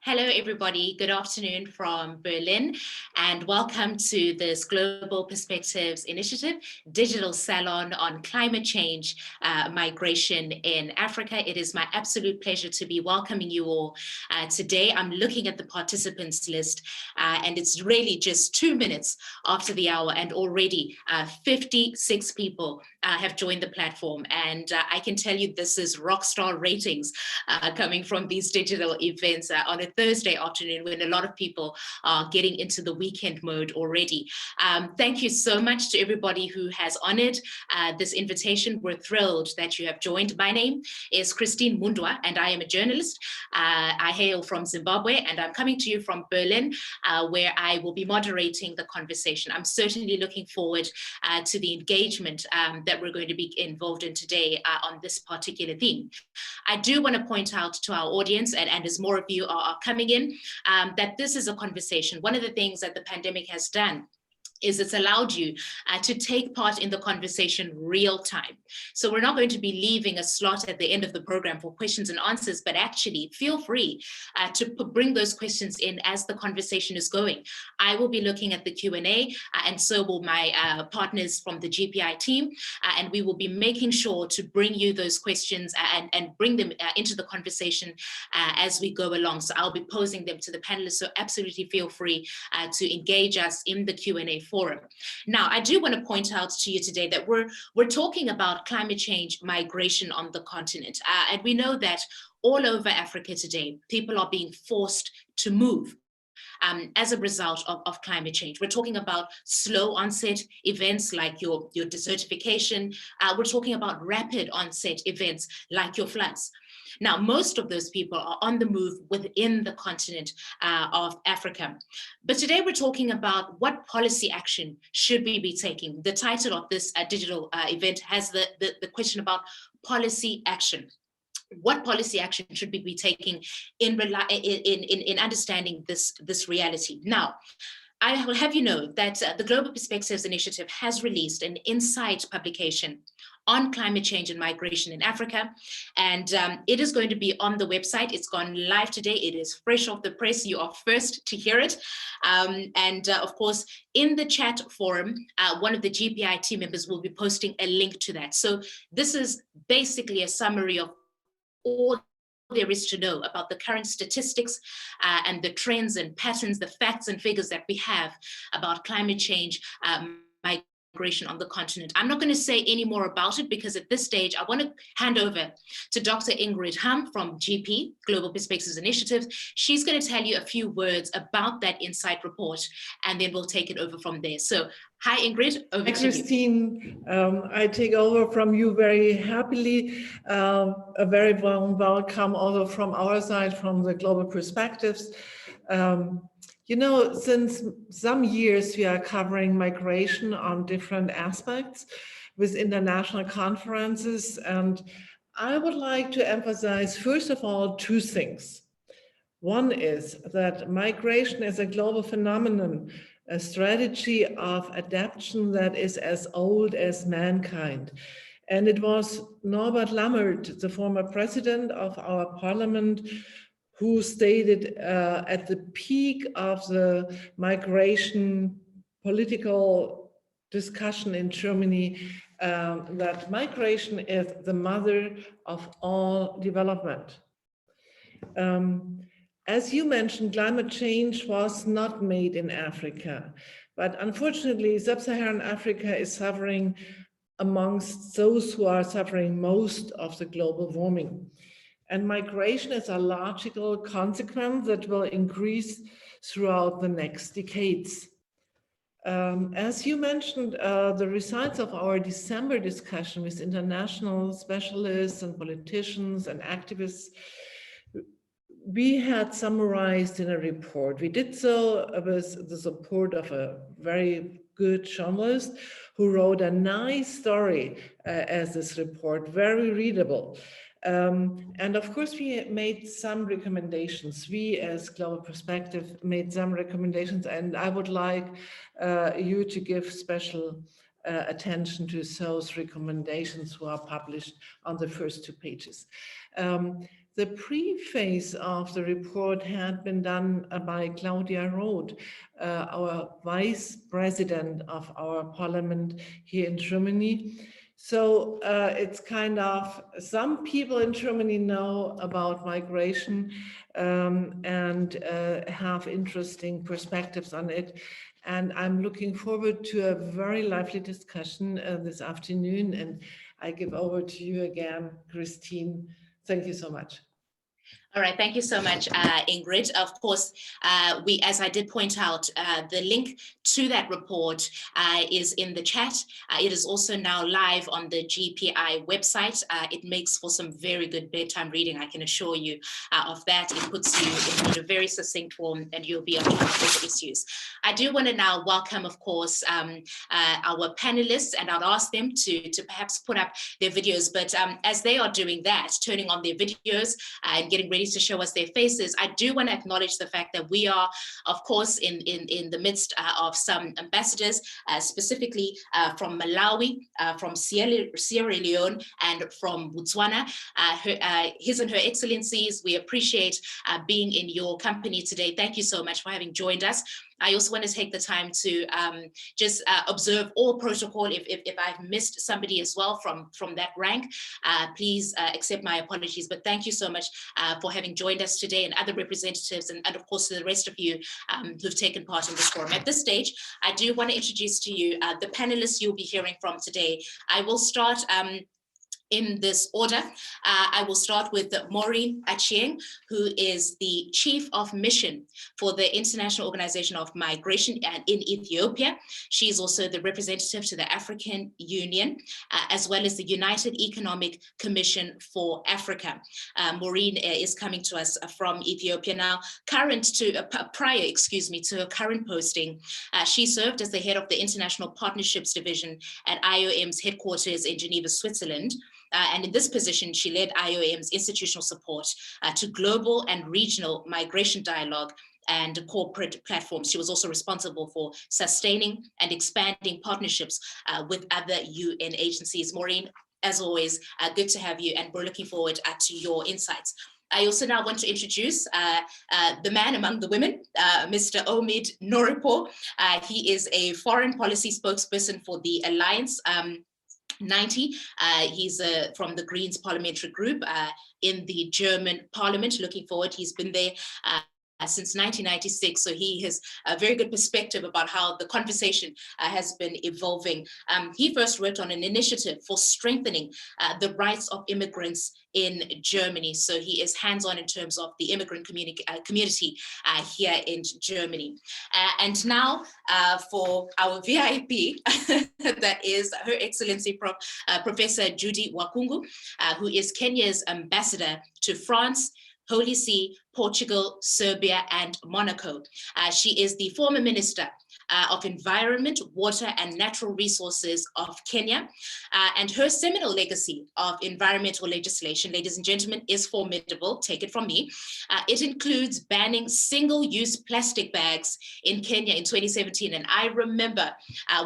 Hello, everybody. Good afternoon from Berlin, and welcome to this Global Perspectives Initiative digital salon on climate change, migration in Africa. It is my absolute pleasure to be welcoming you all today. I'm looking at the participants list, and it's really just 2 minutes after the hour, and already 56 people have joined the platform. And I can tell you this is rockstar ratings coming from these digital events on a Thursday afternoon when a lot of people are getting into the weekend mode already. Thank you so much to everybody who has honored this invitation. We're thrilled that you have joined. My name is Christine Mundwa, and I am a journalist. I hail from Zimbabwe, and I'm coming to you from Berlin, where I will be moderating the conversation. I'm certainly looking forward to the engagement that we're going to be involved in today on this particular theme. I do want to point out to our audience, and as more of you are coming in, that this is a conversation. One of the things that the pandemic has done is it's allowed you to take part in the conversation real time. So we're not going to be leaving a slot at the end of the program for questions and answers, but actually feel free to bring those questions in as the conversation is going. I will be looking at the Q&A, and so will my partners from the GPI team, and we will be making sure to bring you those questions and bring them into the conversation as we go along. So I'll be posing them to the panelists, so absolutely feel free to engage us in the Q&A forum. Now, I do want to point out to you today that we're talking about climate change migration on the continent. And we know that all over Africa today, people are being forced to move as a result of climate change. We're talking about slow onset events like your desertification. We're talking about rapid onset events like your floods. Now, most of those people are on the move within the continent of Africa. But today we're talking about what policy action should we be taking. The title of this digital event has the question about policy action. What policy action should we be taking in understanding this reality? Now, I will have you know that the Global Perspectives Initiative has released an insight publication on climate change and migration in Africa. And it is going to be on the website. It's gone live today. It is fresh off the press. You are first to hear it. Of course, in the chat forum, one of the GPI team members will be posting a link to that. So this is basically a summary of all there is to know about the current statistics and the trends and patterns, the facts and figures that we have about climate change, migration on the continent. I'm not going to say any more about it because at this stage, I want to hand over to Dr. Ingrid Ham from GP, Global Perspectives Initiative. She's going to tell you a few words about that insight report, and then we'll take it over from there. So, hi, Ingrid, over to you. Christine, I take over from you very happily. A very warm welcome also from our side, from the Global Perspectives. You know, since some years we are covering migration on different aspects with international conferences, and I would like to emphasize, first of all, two things. One is that migration is a global phenomenon, a strategy of adaptation that is as old as mankind. And it was Norbert Lammert, the former president of our parliament, who stated at the peak of the migration political discussion in Germany that migration is the mother of all development. As you mentioned, climate change was not made in Africa, but unfortunately, sub-Saharan Africa is suffering amongst those who are suffering most of the global warming. And migration is a logical consequence that will increase throughout the next decades. As you mentioned, the results of our December discussion with international specialists and politicians and activists, we had summarized in a report. We did so with the support of a very good journalist who wrote a nice story as this report, very readable. And of course, we made some recommendations. We, as Global Perspective, made some recommendations, and I would like you to give special attention to those recommendations who are published on the first 2 pages. The preface of the report had been done by Claudia Roth, our vice president of our parliament here in Germany. So it's kind of, some people in Germany know about migration and have interesting perspectives on it. And I'm looking forward to a very lively discussion this afternoon. And I give over to you again, Christine. Thank you so much. All right, thank you so much, Ingrid. Of course, as I did point out, the link to that report is in the chat. It is also now live on the GPI website. It makes for some very good bedtime reading, I can assure you of that. It puts you in a very succinct form and you'll be on top of those issues. I do want to now welcome, of course, our panelists, and I'll ask them to perhaps put up their videos, but as they are doing that, turning on their videos and getting ready to show us their faces, I do want to acknowledge the fact that we are, of course, in the midst of some ambassadors, specifically from Malawi, from Sierra Leone, and from Botswana. His and Her Excellencies, we appreciate being in your company today. Thank you so much for having joined us. I also want to take the time to just observe all protocol. If I've missed somebody as well from that rank, please accept my apologies. But thank you so much for having joined us today, and other representatives, and of course to the rest of you who've taken part in this forum. At this stage, I do want to introduce to you the panelists you'll be hearing from today. I will start in this order. I will start with Maureen Achieng, who is the Chief of Mission for the International Organization of Migration in Ethiopia. She is also the representative to the African Union, as well as the United Economic Commission for Africa. Maureen is coming to us from Ethiopia now. Prior to her current posting, she served as the head of the International Partnerships Division at IOM's headquarters in Geneva, Switzerland. And in this position, she led IOM's institutional support to global and regional migration dialogue and corporate platforms. She was also responsible for sustaining and expanding partnerships with other UN agencies. Maureen, as always, good to have you, and we're looking forward to your insights. I also now want to introduce the man among the women, Mr. Omid Noripo. He is a foreign policy spokesperson for the Alliance 90. He's from the Greens parliamentary group in the German parliament. Looking forward, he's been there since 1996, so he has a very good perspective about how the conversation has been evolving. He first worked on an initiative for strengthening the rights of immigrants in Germany, so he is hands-on in terms of the immigrant community here in Germany. And now for our VIP, that is Her Excellency Professor Judy Wakungu, who is Kenya's ambassador to France, Holy See, Portugal, Serbia, and Monaco. She is the former Minister of Environment, Water, and Natural Resources of Kenya. And her seminal legacy of environmental legislation, ladies and gentlemen, is formidable. Take it from me. It includes banning single-use plastic bags in Kenya in 2017. And I remember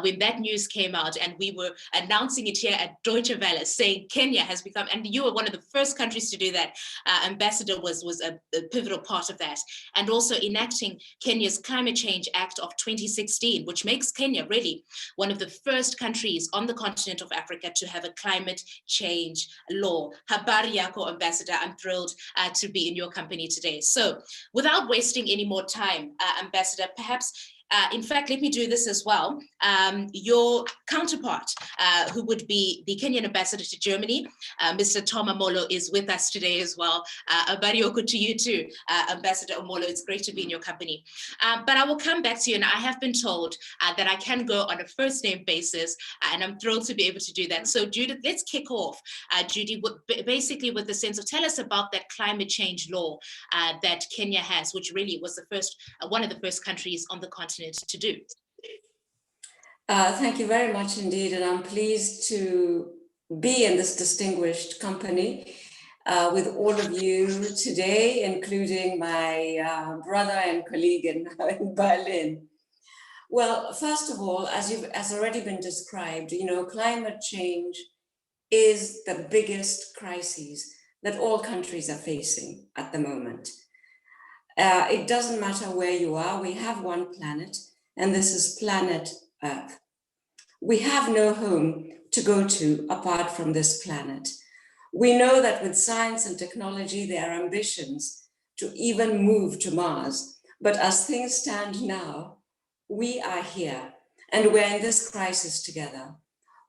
when that news came out and we were announcing it here at Deutsche Welle, saying Kenya has become, and you were one of the first countries to do that. Ambassador was a pivotal part of that. And also enacting Kenya's Climate Change Act of 2016, which makes Kenya really one of the first countries on the continent of Africa to have a climate change law. Habari yako, Ambassador. I'm thrilled to be in your company today. So without wasting any more time, Ambassador, perhaps in fact, let me do this as well. Your counterpart, who would be the Kenyan ambassador to Germany, Mr. Tom Amolo, is with us today as well. Abarioko to you too, Ambassador Omolo. It's great to be in your company. But I will come back to you, and I have been told that I can go on a first name basis, and I'm thrilled to be able to do that. So Judith, let's kick off, Judy, basically with the sense of, tell us about that climate change law that Kenya has, which really was the first, one of the first countries on the continent to do. Thank you very much indeed, and I'm pleased to be in this distinguished company with all of you today, including my brother and colleague in Berlin. Well, first of all, as already been described, climate change is the biggest crisis that all countries are facing at the moment. It doesn't matter where you are, we have one planet, and this is planet Earth. We have no home to go to apart from this planet. We know that with science and technology, there are ambitions to even move to Mars. But as things stand now, we are here and we're in this crisis together.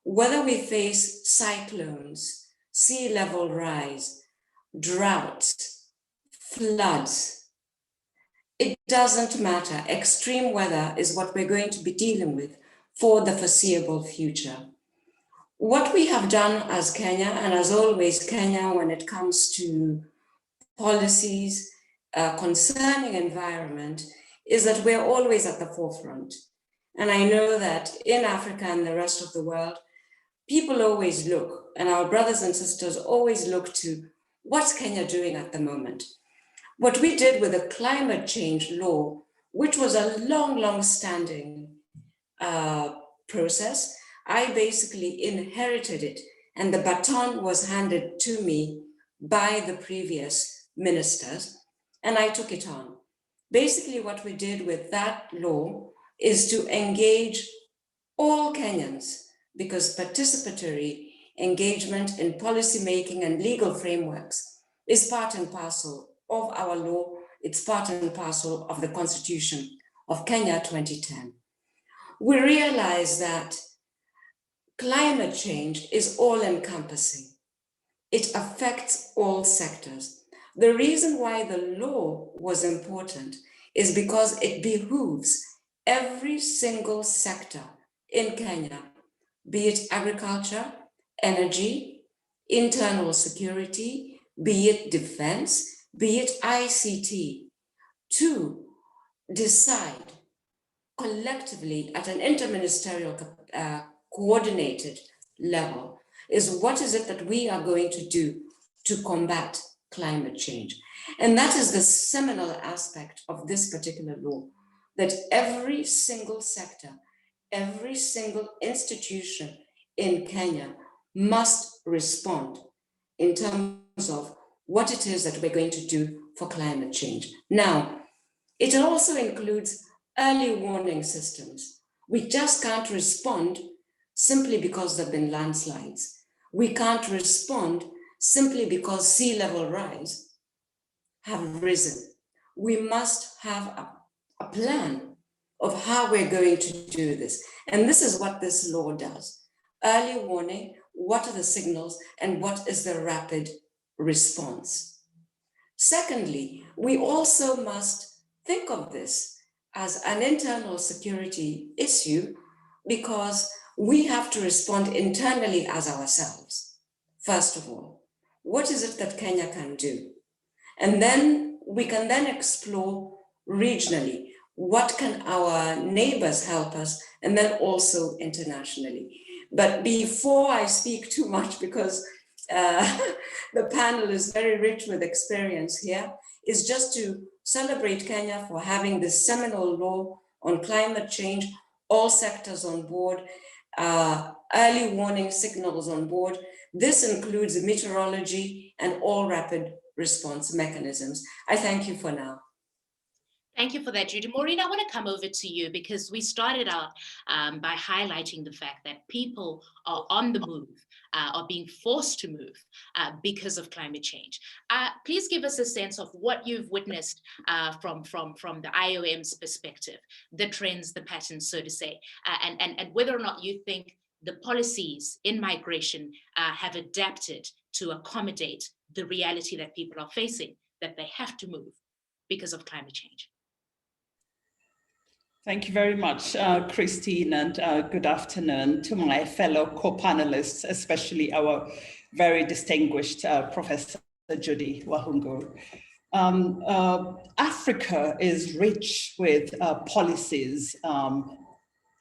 Whether we face cyclones, sea level rise, droughts, floods, it doesn't matter. Extreme weather is what we're going to be dealing with for the foreseeable future. What we have done as Kenya, and as always Kenya when it comes to policies concerning environment, is that we're always at the forefront. And I know that in Africa and the rest of the world, people always look, and our brothers and sisters always look to what's Kenya doing at the moment. What we did with the climate change law, which was a long standing process, I basically inherited it, and the baton was handed to me by the previous ministers, and I took it on. Basically, what we did with that law is to engage all Kenyans, because participatory engagement in policy making and legal frameworks is part and parcel of our law. It's part and parcel of the Constitution of Kenya 2010. We realize that climate change is all-encompassing. It affects all sectors. The reason why the law was important is because it behooves every single sector in Kenya, be it agriculture, energy, internal security, be it defense, be it ICT, to decide collectively at an interministerial coordinated level is what is it that we are going to do to combat climate change. And that is the seminal aspect of this particular law, that every single sector, every single institution in Kenya must respond in terms of what it is that we're going to do for climate change. Now, it also includes early warning systems. We just can't respond simply because there have been landslides. We can't respond simply because sea level rise have risen. We must have a plan of how we're going to do this. And this is what this law does. Early warning, what are the signals and what is the rapid response? Secondly, we also must think of this as an internal security issue, because we have to respond internally as ourselves. First of all, what is it that Kenya can do? And then we can then explore regionally, what can our neighbors help us, and then also internationally. But before I speak too much, because the panel is very rich with experience here, is just to celebrate Kenya for having this seminal law on climate change, all sectors on board, early warning signals on board. This includes meteorology and all rapid response mechanisms. I thank you for now. Thank you for that, Judy. Maureen, I want to come over to you because we started out by highlighting the fact that people are on the move, are being forced to move because of climate change. Please give us a sense of what you've witnessed from the IOM's perspective, the trends, the patterns, so to say, and whether or not you think the policies in migration have adapted to accommodate the reality that people are facing, that they have to move because of climate change. Thank you very much, Christine, and good afternoon to my fellow co-panelists, especially our very distinguished Professor Judy Wahungu. Africa is rich with policies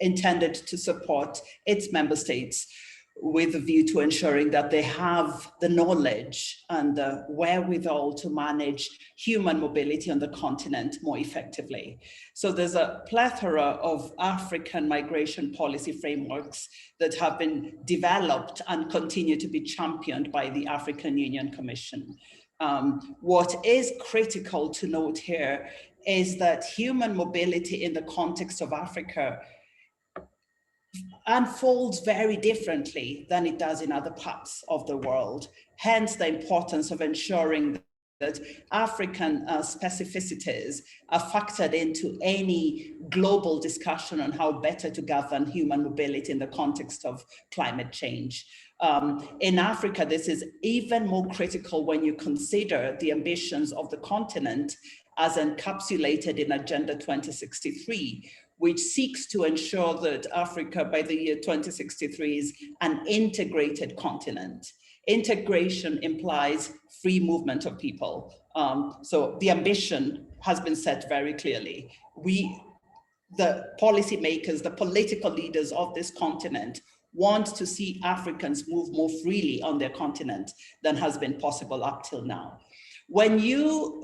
intended to support its member states with a view to ensuring that they have the knowledge and the wherewithal to manage human mobility on the continent more effectively. So there's a plethora of African migration policy frameworks that have been developed and continue to be championed by the African Union Commission. What is critical to note here is that human mobility in the context of Africa unfolds very differently than it does in other parts of the world. Hence the importance of ensuring that African specificities are factored into any global discussion on how better to govern human mobility in the context of climate change. In Africa, this is even more critical when you consider the ambitions of the continent as encapsulated in Agenda 2063, which seeks to ensure that Africa by the year 2063 is an integrated continent. Integration implies free movement of people. So the ambition has been set very clearly. The policymakers, the political leaders of this continent want to see Africans move more freely on their continent than has been possible up till now. When you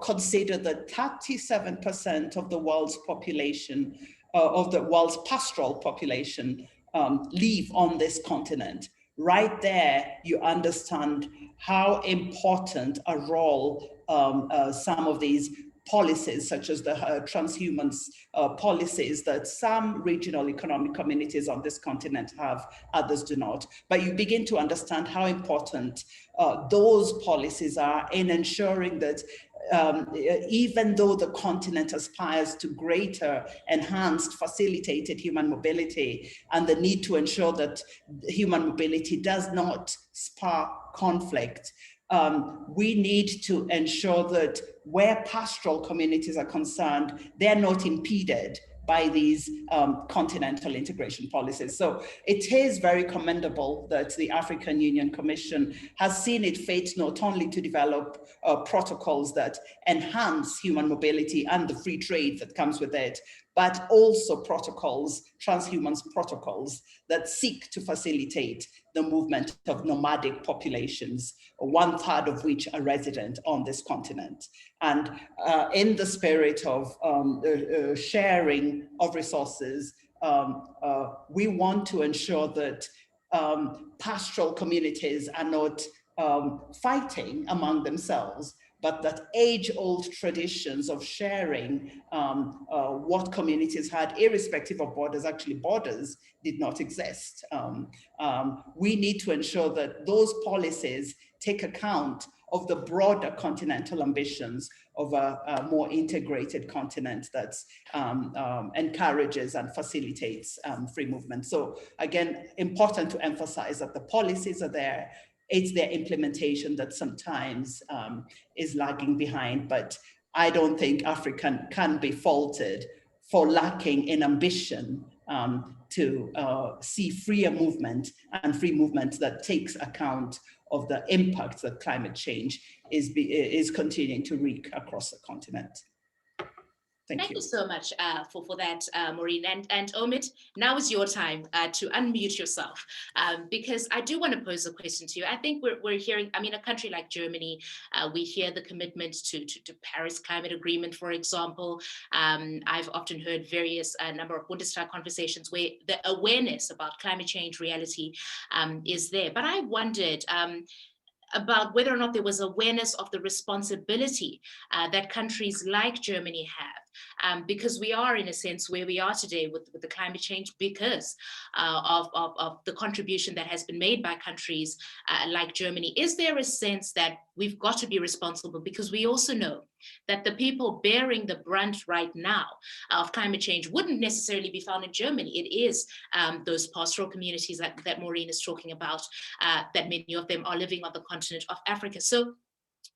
consider that 37% of the world's population, of the world's pastoral population, live on this continent, right there you understand how important a role some of these policies, such as the transhumance policies that some regional economic communities on this continent have, others do not. But you begin to understand how important those policies are in ensuring that even though the continent aspires to greater, enhanced, facilitated human mobility, and the need to ensure that human mobility does not spark conflict, we need to ensure that where pastoral communities are concerned, they're not impeded by these continental integration policies. So it is very commendable that the African Union Commission has seen it fit not only to develop protocols that enhance human mobility and the free trade that comes with it, but also protocols, transhumance protocols that seek to facilitate the movement of nomadic populations, 1/3 of which are resident on this continent. And in the spirit of sharing of resources, we want to ensure that pastoral communities are not fighting among themselves, but that age-old traditions of sharing what communities had, irrespective of borders, actually borders did not exist. We need to ensure that those policies take account of the broader continental ambitions of a more integrated continent that encourages and facilitates free movement. So again, important to emphasize that the policies are there. It's their implementation that sometimes is lagging behind, but I don't think Africa can be faulted for lacking in ambition to see freer movement and free movement that takes account of the impact that climate change is continuing to wreak across the continent. Thank you so much for that, Maureen. And Omid, now is your time to unmute yourself, because I do want to pose a question to you. I think we're hearing, I mean, a country like Germany, we hear the commitment to Paris Climate Agreement, for example. I've often heard various number of Bundestag conversations where the awareness about climate change reality is there. But I wondered, about whether or not there was awareness of the responsibility that countries like Germany have, because we are in a sense where we are today with the climate change because of the contribution that has been made by countries like Germany. Is there a sense that we've got to be responsible, because we also know that the people bearing the brunt right now of climate change wouldn't necessarily be found in Germany. It is those pastoral communities that Maureen is talking about, that many of them are living on the continent of Africa. So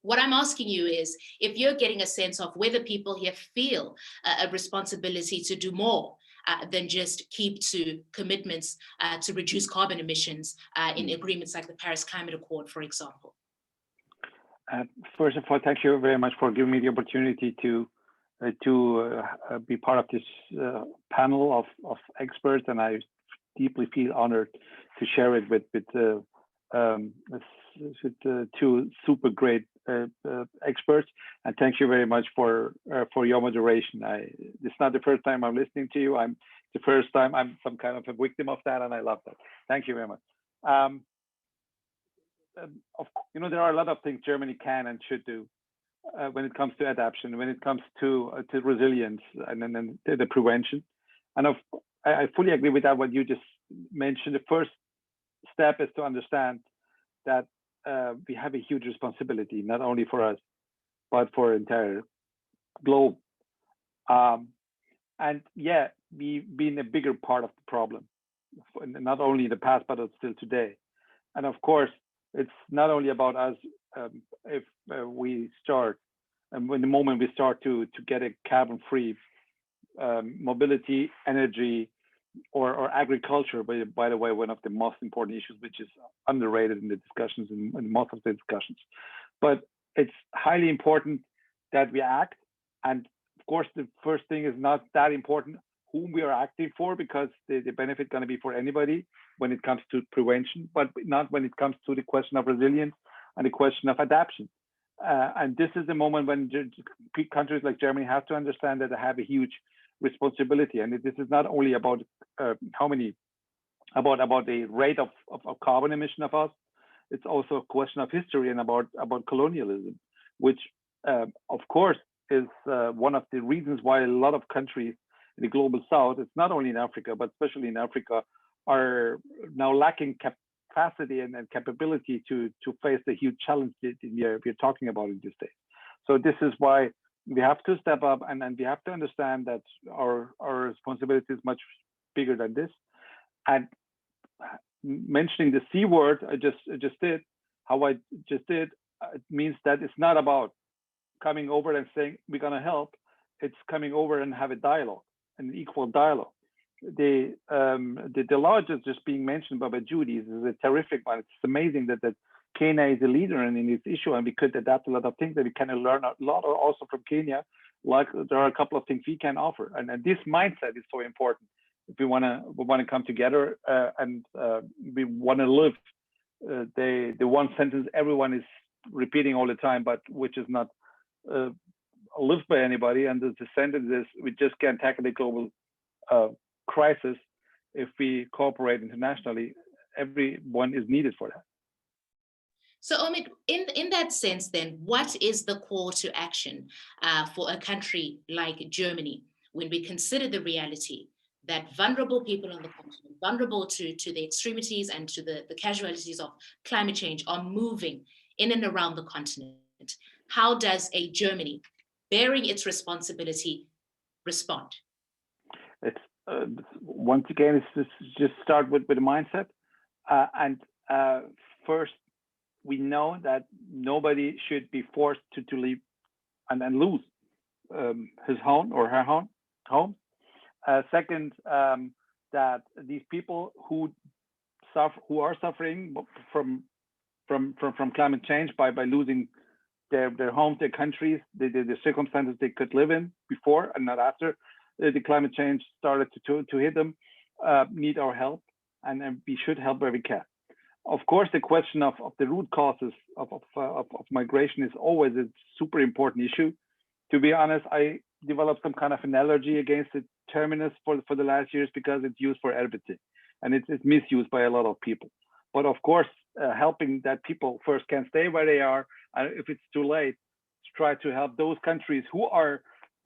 what I'm asking you is, if you're getting a sense of whether people here feel a responsibility to do more than just keep to commitments to reduce carbon emissions in agreements like the Paris Climate Accord, for example. First of all, thank you very much for giving me the opportunity to be part of this panel of experts, and I deeply feel honored share it with two super great experts. And thank you very much for your moderation. It's not the first time I'm listening to you. It's the first time I'm some kind of a victim of that, and I love that. Thank you very much. There are a lot of things Germany can and should do when it comes to adaptation, when it comes to resilience, and then the prevention. And I fully agree with that. What you just mentioned, the first step is to understand that we have a huge responsibility, not only for us, but for the entire globe. And yeah, we've been a bigger part of the problem, not only in the past, but still today. And of course, it's not only about us. If we start, and when the moment we start to get a carbon-free mobility, energy, or agriculture, by the way, one of the most important issues, which is underrated in the discussions, in most of the discussions. But it's highly important that we act. And of course, the first thing is not that important whom we are acting for, because the benefit going to be for anybody when it comes to prevention, but not when it comes to the question of resilience and the question of adaptation. And this is the moment when countries like Germany have to understand that they have a huge responsibility. And this is not only about about the rate of carbon emission of us. It's also a question of history and about colonialism, which of course is one of the reasons why a lot of countries in the global south, it's not only in Africa, but especially in Africa, are now lacking capacity and capability to face the huge challenge that we're talking about in this day. So this is why we have to step up, and we have to understand that our responsibility is much bigger than this. And mentioning the C word, I just did, it means that it's not about coming over and saying we're going to help. It's coming over and have a dialogue, an equal dialogue. The law just being mentioned by Judy is a terrific one. It's amazing that Kenya is a leader in this issue, and we could adapt a lot of things that we can learn a lot also from Kenya. Like there are a couple of things we can offer, and this mindset is so important if we want to come together and we want to live the one sentence everyone is repeating all the time, but which is not lived by anybody. And the sentence is, we just can't tackle the global crisis if we cooperate internationally. Everyone is needed for that. So Omid, in that sense then, what is the call to action for a country like Germany when we consider the reality that vulnerable people on the continent, vulnerable to the extremities and to the casualties of climate change, are moving in and around the continent? How does a Germany bearing its responsibility respond? It's once again, it's just start with the mindset. And first, we know that nobody should be forced to leave and lose his home or her home. Second, that these people who are suffering from climate change by losing their homes, their countries, the circumstances they could live in before and not after the climate change started to hit them, need our help, and we should help where we can. Of course, the question of the root causes of migration is always a super important issue. To be honest, I developed some kind of an allergy against the terminus for the last years because it's used for everything, and it's misused by a lot of people. But of course, helping that people first can stay where they are, and if it's too late, to try to help those countries who are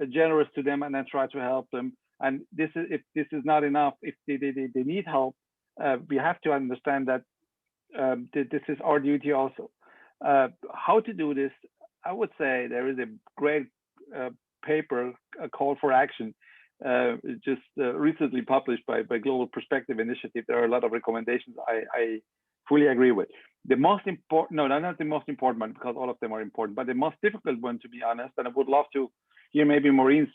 generous to them, and then try to help them. And if this is not enough, if they need help, we have to understand that this is our duty also. How to do this? I would say there is a great paper, a call for action, just recently published by Global Perspective Initiative. There are a lot of recommendations I fully agree with. The most important, no, not the most important one, because all of them are important, but the most difficult one, to be honest, and I would love to hear maybe Maureen's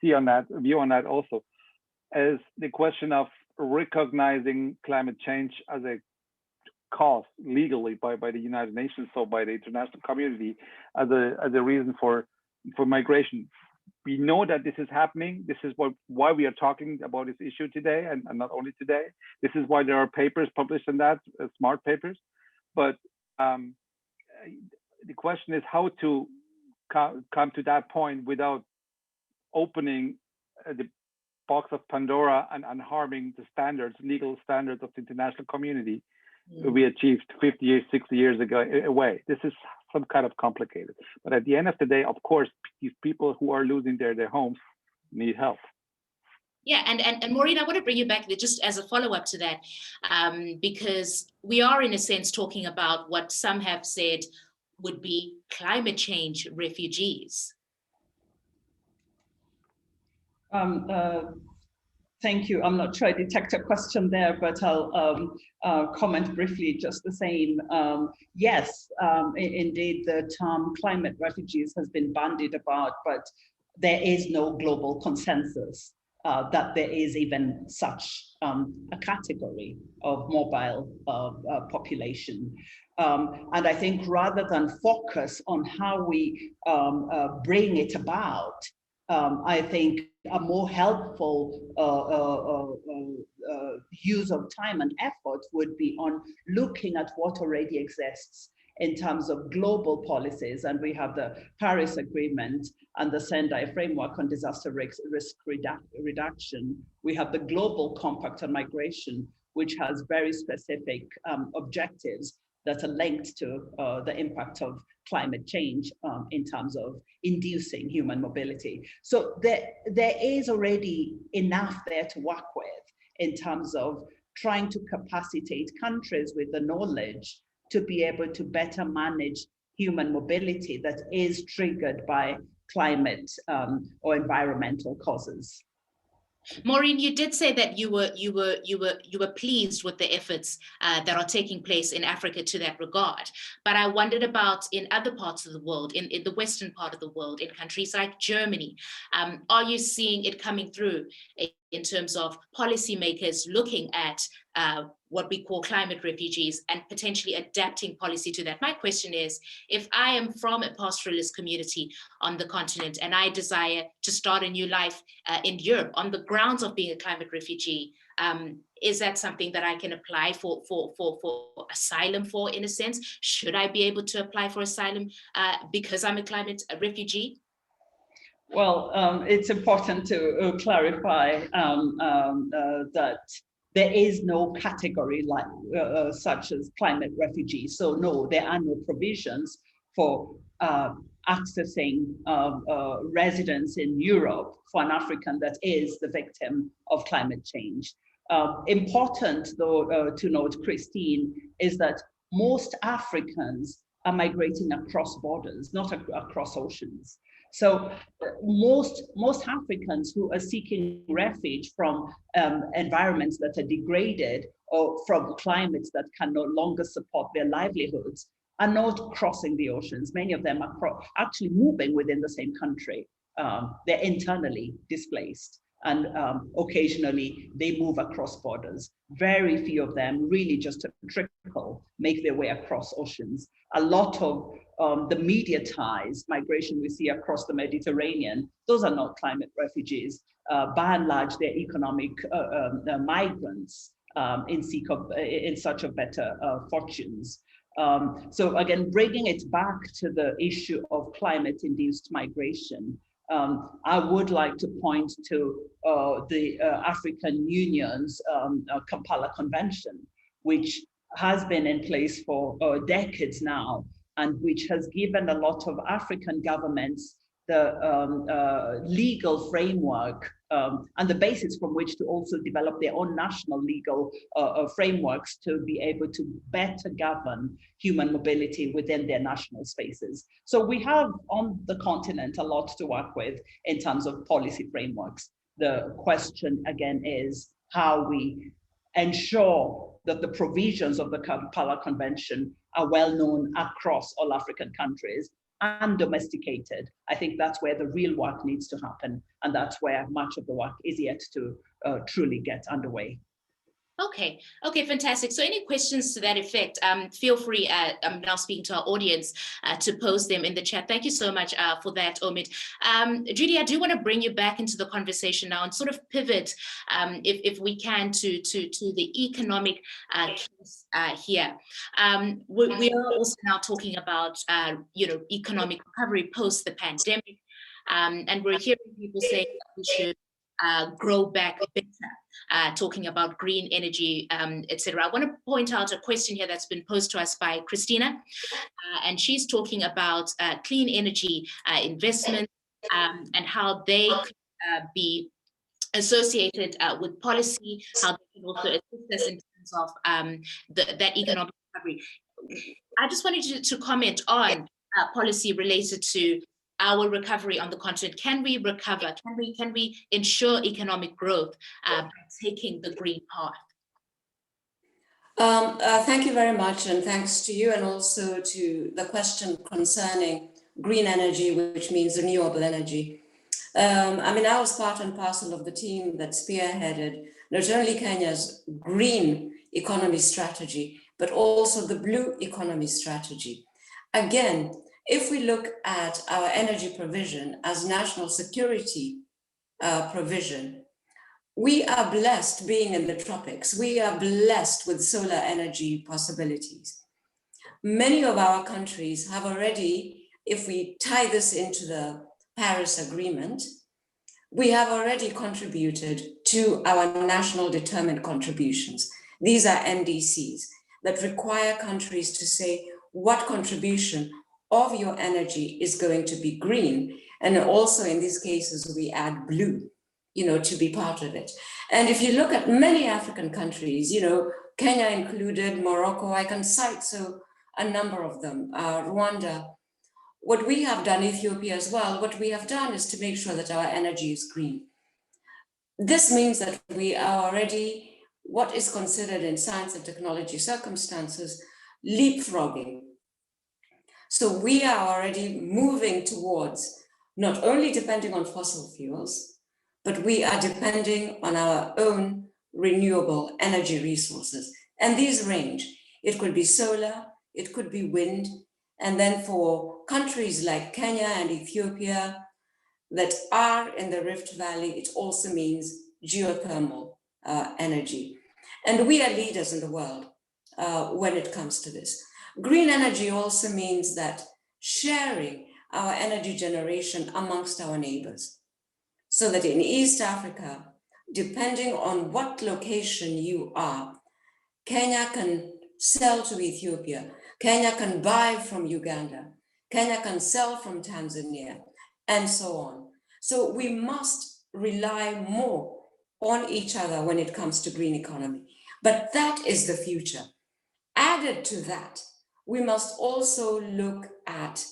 view on that also, is the question of recognizing climate change as a cause legally by the United Nations, so by the international community, as a reason for migration. we know that this is happening. This is why we are talking about this issue today, and not only today. This is why there are papers published on that, smart papers. But the question is how to come to that point without opening the box of Pandora and harming the standards, legal standards of the international community we achieved 50 years, 60 years ago away. This is some kind of complicated. But at the end of the day, of course, these people who are losing their homes need help. Yeah, and Maureen, I want to bring you back just as a follow-up to that, because we are in a sense talking about what some have said would be climate change refugees. Thank you. I'm not sure I detect a question there, but I'll comment briefly just the same. Yes, indeed, the term climate refugees has been bandied about, but there is no global consensus that there is even such a category of mobile population. And I think rather than focus on how we bring it about, I think a more helpful use of time and effort would be on looking at what already exists in terms of global policies. And we have the Paris Agreement and the Sendai Framework on Disaster Risk Reduction. We have the Global Compact on Migration, which has very specific objectives that are linked to the impact of climate change in terms of inducing human mobility. So there is already enough there to work with in terms of trying to capacitate countries with the knowledge to be able to better manage human mobility that is triggered by climate or environmental causes. Maureen, you did say that you were pleased with the efforts that are taking place in Africa to that regard. But I wondered about in other parts of the world, in the Western part of the world, in countries like Germany. Are you seeing it coming through in terms of policymakers looking at what we call climate refugees and potentially adapting policy to that? My question is, if I am from a pastoralist community on the continent and I desire to start a new life in Europe on the grounds of being a climate refugee, is that something that I can apply for asylum for, in a sense? Should I be able to apply for asylum because I'm a climate refugee? Well, it's important to clarify that there is no category like such as climate refugees. So no, there are no provisions for accessing residence in Europe for an African that is the victim of climate change. Important though to note, Christine, is that most Africans are migrating across borders, not across oceans. So most Africans who are seeking refuge from environments that are degraded or from climates that can no longer support their livelihoods are not crossing the oceans. Many of them are actually moving within the same country. They're internally displaced, and occasionally they move across borders. Very few of them, really just a trickle, make their way across oceans. A lot of the mediatized migration we see across the Mediterranean, those are not climate refugees. By and large, they're economic migrants in search of better fortunes. So again, bringing it back to the issue of climate-induced migration, I would like to point to the African Union's Kampala Convention, which has been in place for decades now, and which has given a lot of African governments the legal framework and the basis from which to also develop their own national legal frameworks to be able to better govern human mobility within their national spaces. So we have on the continent a lot to work with in terms of policy frameworks. The question again is how we ensure that the provisions of the Kampala Convention are well known across all African countries and domesticated. I think that's where the real work needs to happen, and that's where much of the work is yet to truly get underway. Okay, fantastic. So any questions to that effect, feel free, I'm now speaking to our audience, to post them in the chat. Thank you so much for that, Omid. Judy, I do want to bring you back into the conversation now and sort of pivot, if we can, to the economic case here. We are also now talking about, economic recovery post the pandemic, and we're hearing people say that we should grow back better. Talking about green energy, etc. I want to point out a question here that's been posed to us by Christina, and she's talking about clean energy investment, and how they could be associated with policy, how they can also assist us in terms of that economic recovery. I just wanted you to comment on policy related to our recovery on the continent. Can we recover? Can we ensure economic growth by taking the green path? Thank you very much, and thanks to you, and also to the question concerning green energy, which means renewable energy. I was part and parcel of the team that spearheaded not only Kenya's green economy strategy, but also the blue economy strategy. Again, if we look at our energy provision as national security provision, we are blessed being in the tropics. We are blessed with solar energy possibilities. Many of our countries have already, if we tie this into the Paris Agreement, we have already contributed to our national determined contributions. These are NDCs that require countries to say what contribution of your energy is going to be green. And also in these cases, we add blue, to be part of it. And if you look at many African countries, Kenya included, Morocco, I can cite a number of them, Rwanda. What we have done, Ethiopia as well, what we have done is to make sure that our energy is green. This means that we are already what is considered in science and technology circumstances leapfrogging. So we are already moving towards not only depending on fossil fuels, but we are depending on our own renewable energy resources. And these range. It could be solar, it could be wind, and then for countries like Kenya and Ethiopia that are in the Rift Valley, it also means geothermal energy. And we are leaders in the world when it comes to this. Green energy also means that sharing our energy generation amongst our neighbors. So that in East Africa, depending on what location you are, Kenya can sell to Ethiopia, Kenya can buy from Uganda, Kenya can sell from Tanzania, and so on. So we must rely more on each other when it comes to green economy. But that is the future. Added to that, we must also look at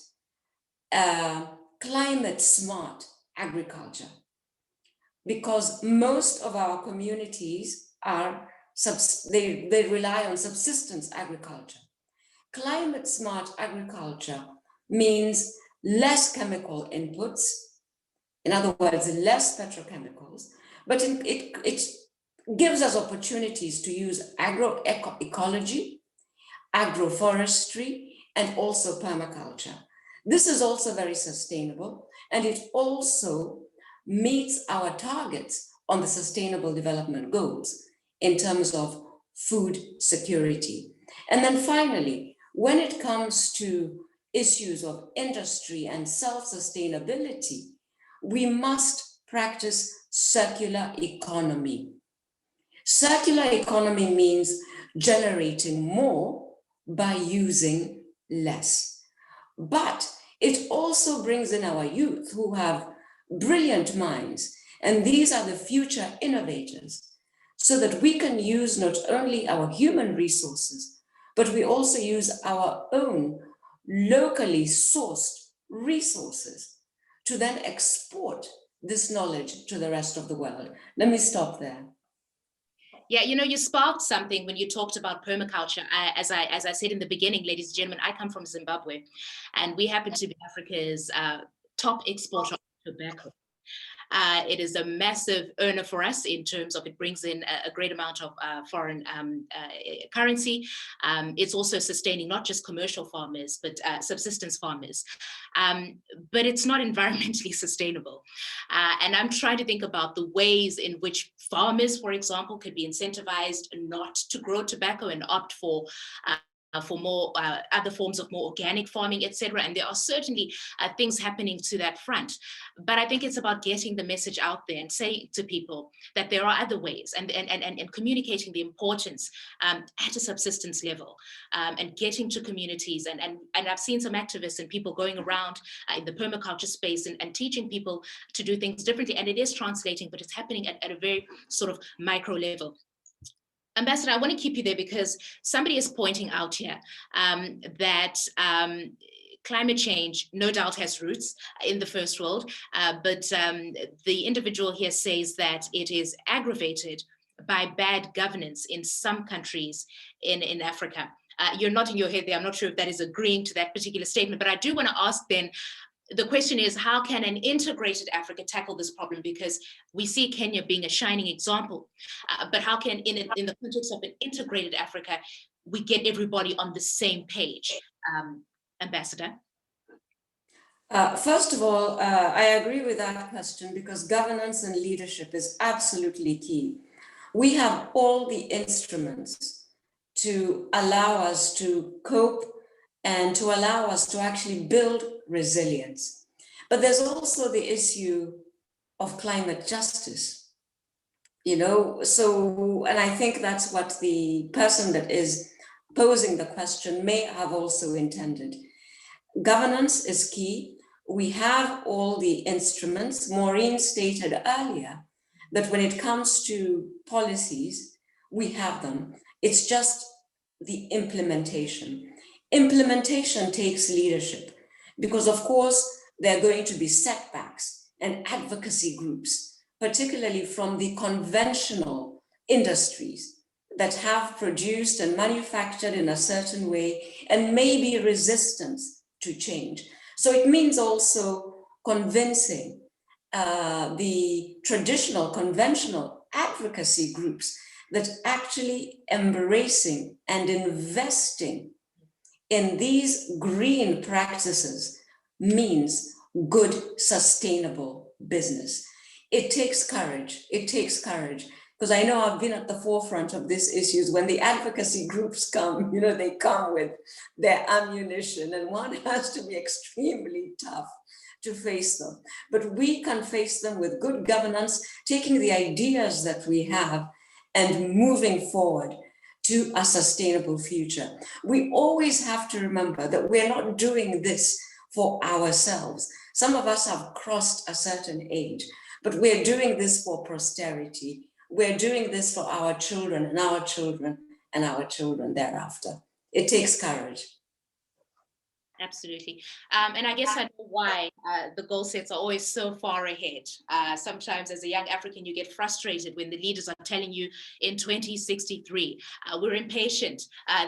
climate smart agriculture, because most of our communities they rely on subsistence agriculture. Climate smart agriculture means less chemical inputs, in other words, less petrochemicals, but it gives us opportunities to use agroecology, agroforestry, and also permaculture. This is also very sustainable, and it also meets our targets on the Sustainable Development Goals in terms of food security. And then finally, when it comes to issues of industry and self-sustainability, we must practice circular economy. Circular economy means generating more by using less. But it also brings in our youth who have brilliant minds, and these are the future innovators, so that we can use not only our human resources, but we also use our own locally sourced resources to then export this knowledge to the rest of the world. Let me stop there. Yeah, you sparked something when you talked about permaculture. As I said in the beginning, ladies and gentlemen, I come from Zimbabwe, and we happen to be Africa's top exporter of tobacco. It is a massive earner for us in terms of it brings in a great amount of foreign currency. It's also sustaining not just commercial farmers, but subsistence farmers. But it's not environmentally sustainable. And I'm trying to think about the ways in which farmers, for example, could be incentivized not to grow tobacco and opt for more other forms of more organic farming, etc. And there are certainly things happening to that front. But I think it's about getting the message out there and saying to people that there are other ways, and communicating the importance at a subsistence level, and getting to communities. And I've seen some activists and people going around in the permaculture space and teaching people to do things differently. And it is translating, but it's happening at a very sort of micro level. Ambassador, I want to keep you there because somebody is pointing out here that climate change no doubt has roots in the first world, but the individual here says that it is aggravated by bad governance in some countries in Africa. You're nodding your head there. I'm not sure if that is agreeing to that particular statement, but I do want to ask then, the question is, how can an integrated Africa tackle this problem? Because we see Kenya being a shining example, but how can, in the context of an integrated Africa, we get everybody on the same page? Ambassador? First of all, I agree with that question because governance and leadership is absolutely key. We have all the instruments to allow us to cope and to allow us to actually build resilience. But there's also the issue of climate justice, and I think that's what the person that is posing the question may have also intended. Governance is key. We have all the instruments. Maureen stated earlier that when it comes to policies, we have them. It's just the implementation. Implementation takes leadership because, of course, there are going to be setbacks and advocacy groups, particularly from the conventional industries that have produced and manufactured in a certain way and maybe resistance to change. So it means also convincing the traditional, conventional advocacy groups that actually embracing and investing in these green practices means good, sustainable business. It takes courage. It takes courage. Because I know I've been at the forefront of these issues. When the advocacy groups come, they come with their ammunition, and one has to be extremely tough to face them. But we can face them with good governance, taking the ideas that we have and moving forward to a sustainable future. We always have to remember that we're not doing this for ourselves. Some of us have crossed a certain age, but we're doing this for posterity. We're doing this for our children and our children and our children thereafter. It takes courage. Absolutely. And I guess I know why the goal sets are always so far ahead. Sometimes as a young African, you get frustrated when the leaders are telling you in 2063, we're impatient,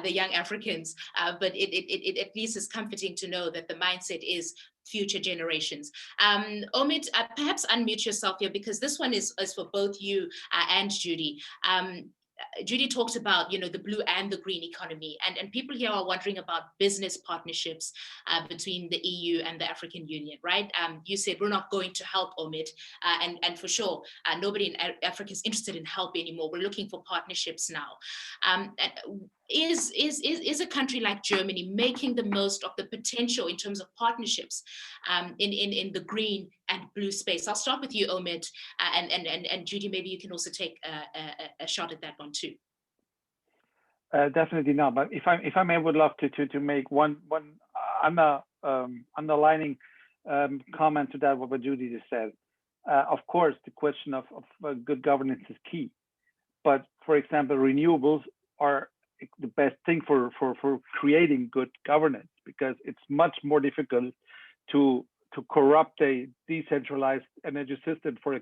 the young Africans, but it at least is comforting to know that the mindset is future generations. Omid, perhaps unmute yourself here because this one is for both you and Judy. Judy talked about, the blue and the green economy, and people here are wondering about business partnerships between the EU and the African Union, right? You said we're not going to help, Omid, and for sure, nobody in Africa is interested in help anymore. We're looking for partnerships now. Is a country like Germany making the most of the potential in terms of partnerships in the green and blue space? I'll start with you, Omid, and Judy, maybe you can also take a shot at that one too. Definitely not. But if I may, would love to make one underlining comment to that what Judy just said. Of course, the question of good governance is key. But for example, renewables are the best thing for creating good governance, because it's much more difficult to corrupt a decentralized energy system. For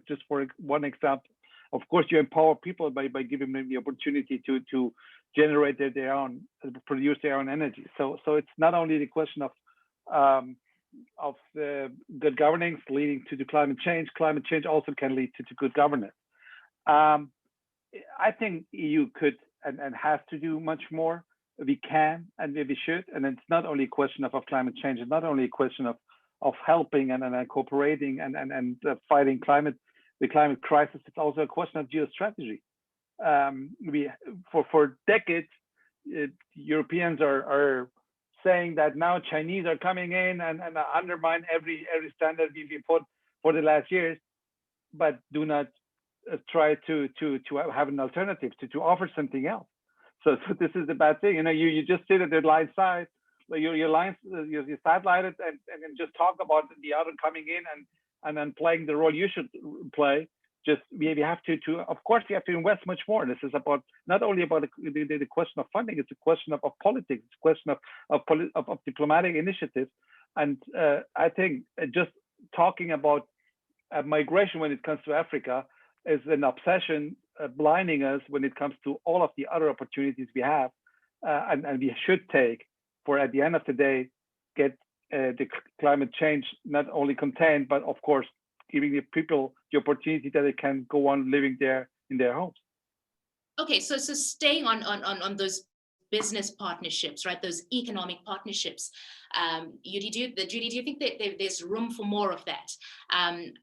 one example, of course, you empower people by giving them the opportunity to generate their own, produce their own energy. So it's not only the question of the good governance leading to climate change. Climate change also can lead to good governance. I think EU could and has to do much more. We can and we should. And it's not only a question of climate change. It's not only a question of helping and cooperating and fighting the climate crisis. It's also a question of geostrategy. For decades, Europeans are saying that now Chinese are coming in and undermine every standard we put for the last years, but do not try to have an alternative, to offer something else. So this is the bad thing. You just sit at the line side, your lines, you sidelight it and just talk about the other coming in and then playing the role you should play. Just we have to of course we have to invest much more. This is about not only about the question of funding, it's a question of politics, it's a question of diplomatic initiatives. And I think just talking about migration when it comes to Africa is an obsession blinding us when it comes to all of the other opportunities we have and we should take for, at the end of the day, get the climate change not only contained, but of course giving the people the opportunity that they can go on living there in their homes. Okay, so staying on those business partnerships, right? Those economic partnerships. Judy, do you think that there's room for more of that?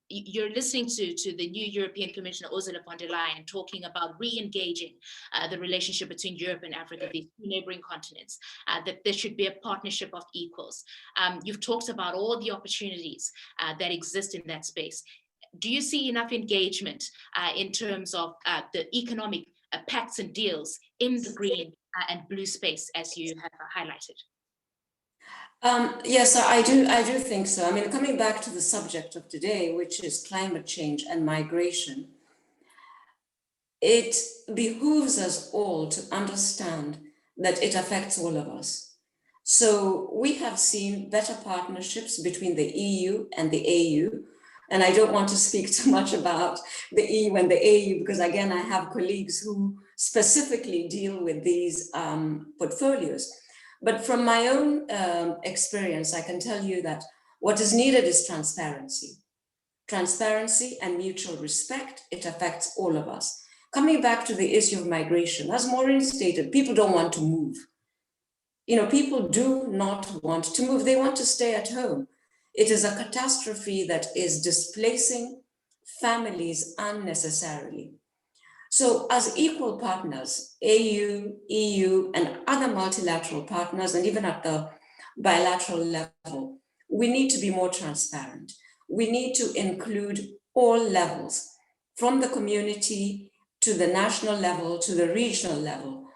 You're listening to the new European Commissioner Ursula von der Leyen talking about re-engaging the relationship between Europe and Africa, these two neighboring continents, that there should be a partnership of equals. You've talked about all the opportunities that exist in that space. Do you see enough engagement in terms of the economic pacts and deals in the green and blue space, as you have highlighted? Yes, I do think so. I mean, coming back to the subject of today, which is climate change and migration, it behooves us all to understand that it affects all of us. So we have seen better partnerships between the EU and the AU. And I don't want to speak too much about the EU and the AU because, again, I have colleagues who specifically deal with these portfolios. But from my own experience, I can tell you that what is needed is transparency. Transparency and mutual respect. It affects all of us. Coming back to the issue of migration, as Maureen stated, people don't want to move. People do not want to move. They want to stay at home. It is a catastrophe that is displacing families unnecessarily. So as equal partners, AU, EU, and other multilateral partners, and even at the bilateral level, we need to be more transparent. We need to include all levels, from the community to the national level, to the regional level,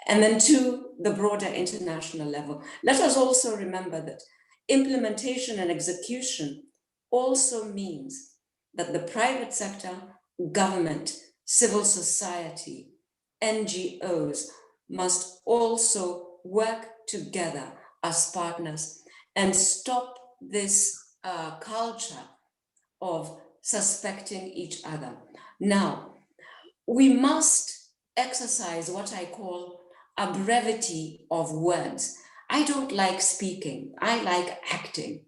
and then to the broader international level. Let us also remember that implementation and execution also means that the private sector, government, civil society, NGOs must also work together as partners and stop this culture of suspecting each other. Now, we must exercise what I call a brevity of words. I don't like speaking, I like acting.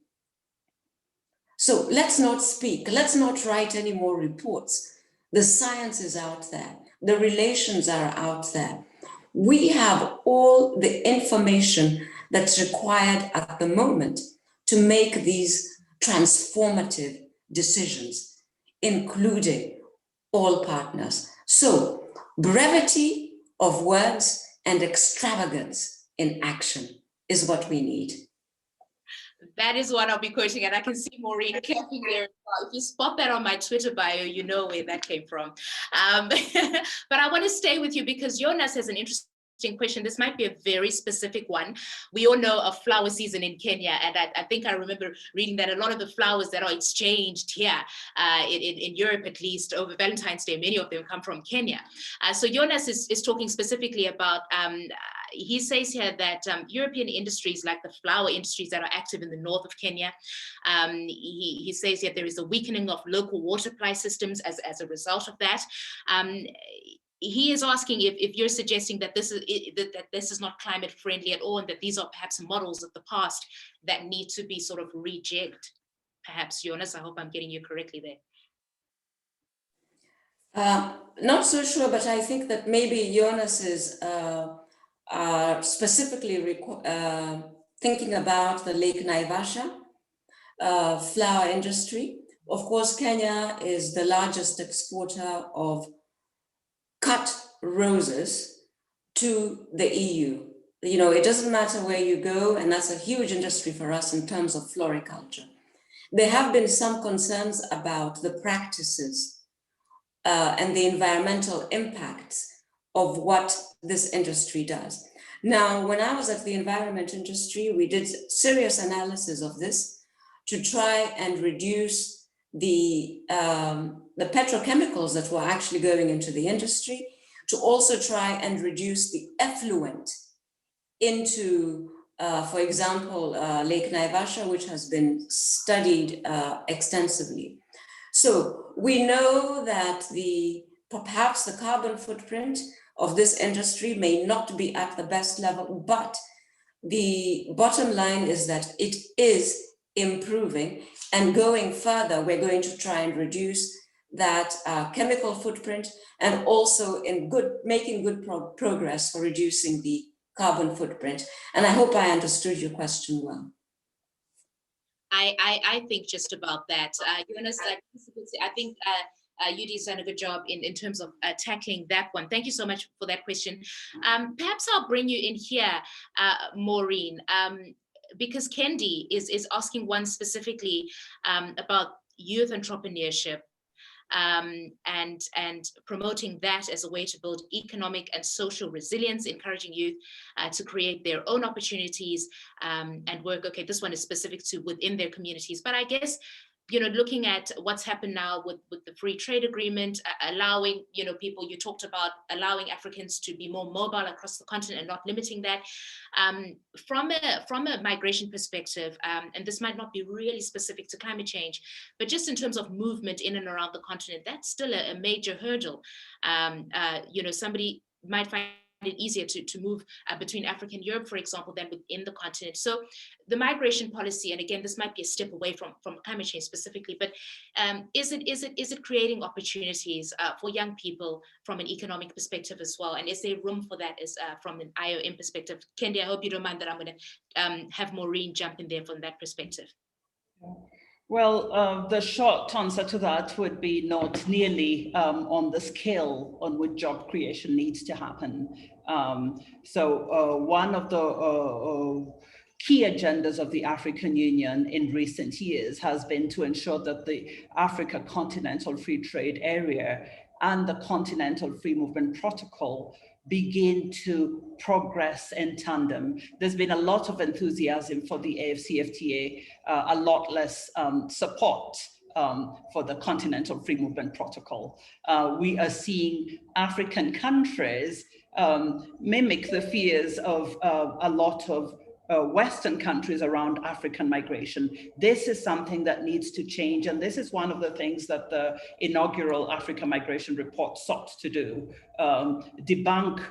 So let's not speak, let's not write any more reports. The science is out there, the relations are out there. We have all the information that's required at the moment to make these transformative decisions, including all partners. So brevity of words and extravagance in action is what we need. That is what I'll be quoting, and I can see Maureen clapping there. If you spot that on my Twitter bio, you know where that came from. But I want to stay with you because Jonas has an interesting question. This might be a very specific one. We all know of flower season in Kenya, and I think I remember reading that a lot of the flowers that are exchanged here in Europe, at least over Valentine's Day, many of them come from Kenya. So Jonas is talking specifically about, he says here that European industries like the flower industries that are active in the north of Kenya, he says that there is a weakening of local water supply systems as a result of that. he is asking if you're suggesting that that this is not climate friendly at all, and that these are perhaps models of the past that need to be sort of rejigged. Perhaps, Jonas, I hope I'm getting you correctly there. Not so sure, but I think that maybe Jonas is specifically thinking about the Lake Naivasha flower industry. Of course, Kenya is the largest exporter of cut roses to the EU. You know, it doesn't matter where you go, and that's a huge industry for us in terms of floriculture. There have been some concerns about the practices and the environmental impacts of what this industry does. Now, when I was at the environment industry, we did serious analysis of this to try and reduce the petrochemicals that were actually going into the industry, to also try and reduce the effluent into, for example, Lake Naivasha, which has been studied extensively. So we know that perhaps the carbon footprint of this industry may not be at the best level, but the bottom line is that it is improving, and going further, we're going to try and reduce that chemical footprint, and also in making good progress for reducing the carbon footprint. And I hope I understood your question well. I think just about that. Jonas, I think UD's done a good job in terms of tackling that one. Thank you so much for that question. Perhaps I'll bring you in here, Maureen, because Kendi is asking one specifically about youth entrepreneurship. And promoting that as a way to build economic and social resilience, encouraging youth to create their own opportunities and work. Okay, this one is specific to within their communities, but I guess, you know, looking at what's happened now with the free trade agreement, allowing, you know, people, you talked about allowing Africans to be more mobile across the continent and not limiting that. From a migration perspective, and this might not be really specific to climate change, but just in terms of movement in and around the continent, that's still a major hurdle. You know, somebody might find it easier to move between Africa and Europe, for example, than within the continent. So the migration policy, and again, this might be a step away from climate change specifically, but is it creating opportunities for young people from an economic perspective as well? And is there room for that as from an IOM perspective? Kendi, I hope you don't mind that I'm going to have Maureen jump in there from that perspective. Well, the short answer to that would be not nearly on the scale on which job creation needs to happen. So one of the key agendas of the African Union in recent years has been to ensure that the Africa Continental Free Trade Area and the Continental Free Movement Protocol begin to progress in tandem. There's been a lot of enthusiasm for the AFCFTA, a lot less support for the Continental Free Movement Protocol. We are seeing African countries mimic the fears of a lot of Western countries around African migration. This is something that needs to change, and this is one of the things that the inaugural Africa Migration Report sought to do, debunk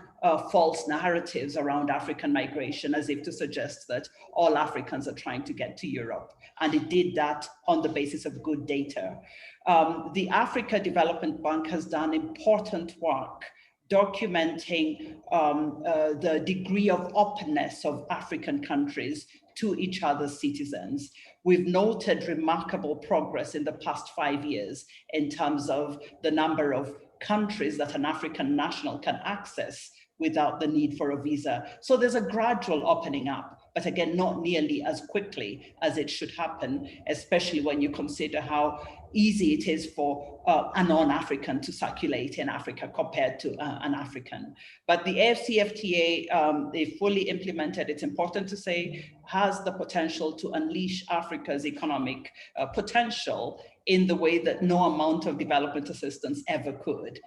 false narratives around African migration, as if to suggest that all Africans are trying to get to Europe. And it did that on the basis of good data. The Africa Development Bank has done important work documenting the degree of openness of African countries to each other's citizens. We've noted remarkable progress in the past 5 years in terms of the number of countries that an African national can access without the need for a visa. So there's a gradual opening up, but again, not nearly as quickly as it should happen, especially when you consider how easy it is for a non-African to circulate in Africa compared to an African. But the AFCFTA, if fully implemented, it's important to say, has the potential to unleash Africa's economic potential in the way that no amount of development assistance ever could.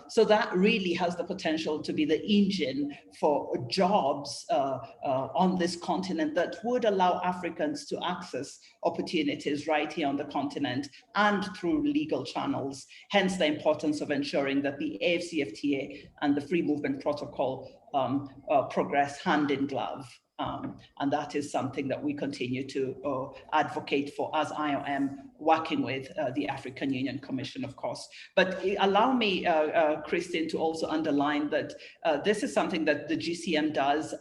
So that really has the potential to be the engine for jobs on this continent that would allow Africans to access opportunities right here on the continent and through legal channels. Hence the importance of ensuring that the AFCFTA and the Free Movement Protocol progress hand in glove. And that is something that we continue to advocate for, as I am working with the African Union Commission, of course. But allow me, Christine, to also underline that this is something that the GCM does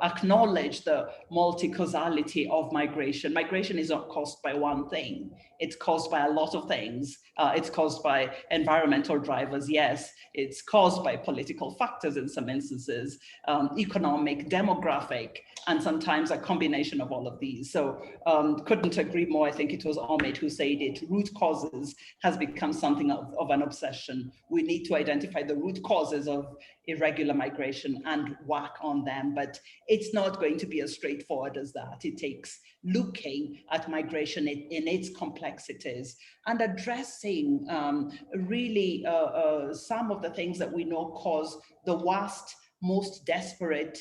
acknowledge the multi-causality of migration. Migration is not caused by one thing. It's caused by a lot of things. It's caused by environmental drivers, yes. It's caused by political factors in some instances, economic, demographic, and sometimes a combination of all of these. So couldn't agree more. I think it was Ahmed who said it. Root causes has become something of an obsession. We need to identify the root causes of irregular migration and work on them, but it's not going to be as straightforward as that. It takes looking at migration in its complexities and addressing really some of the things that we know cause the worst, most desperate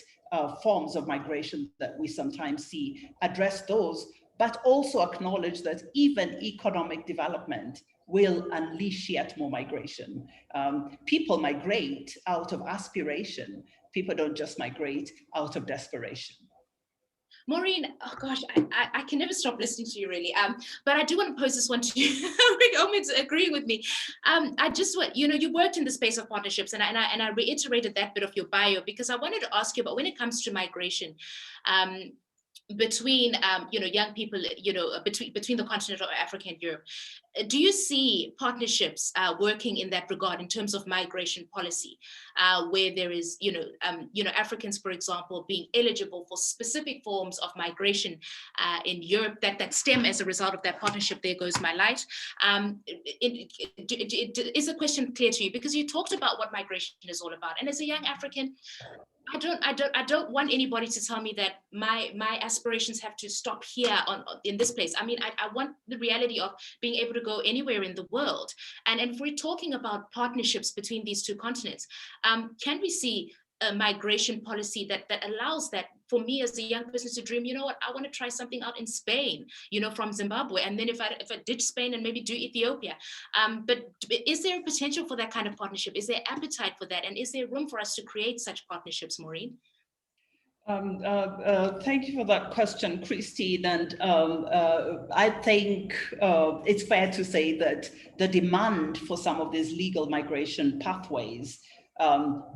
forms of migration that we sometimes see, address those, but also acknowledge that even economic development will unleash yet more migration. People migrate out of aspiration. People don't just migrate out of desperation. Maureen, oh gosh, I can never stop listening to you, really. But I do want to pose this one to you. Ahmed's agreeing with me. I just want, you worked in the space of partnerships, and I reiterated that bit of your bio because I wanted to ask you about when it comes to migration. Between young people, between the continent of Africa and Europe, do you see partnerships working in that regard in terms of migration policy, where there is Africans, for example, being eligible for specific forms of migration in Europe that stem as a result of that partnership? There goes my light. Is the question clear to you? Because you talked about what migration is all about, and as a young African, I don't want anybody to tell me that my aspirations have to stop here in this place. I mean, I want the reality of being able to go anywhere in the world. And if we're talking about partnerships between these two continents, can we see a migration policy that allows that for me as a young person to dream, you know what, I want to try something out in Spain, from Zimbabwe. And then if I ditch Spain and maybe do Ethiopia. But is there a potential for that kind of partnership? Is there appetite for that? And is there room for us to create such partnerships, Maureen? Thank you for that question, Christine. And I think it's fair to say that the demand for some of these legal migration pathways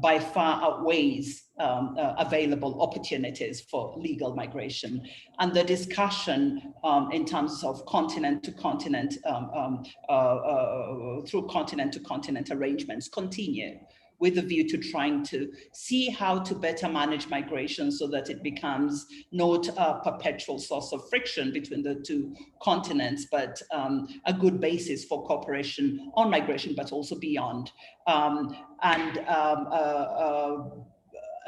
by far outweighs available opportunities for legal migration. And the discussion in terms of continent to continent, through continent to continent arrangements continue, with a view to trying to see how to better manage migration so that it becomes not a perpetual source of friction between the two continents, but a good basis for cooperation on migration, but also beyond. I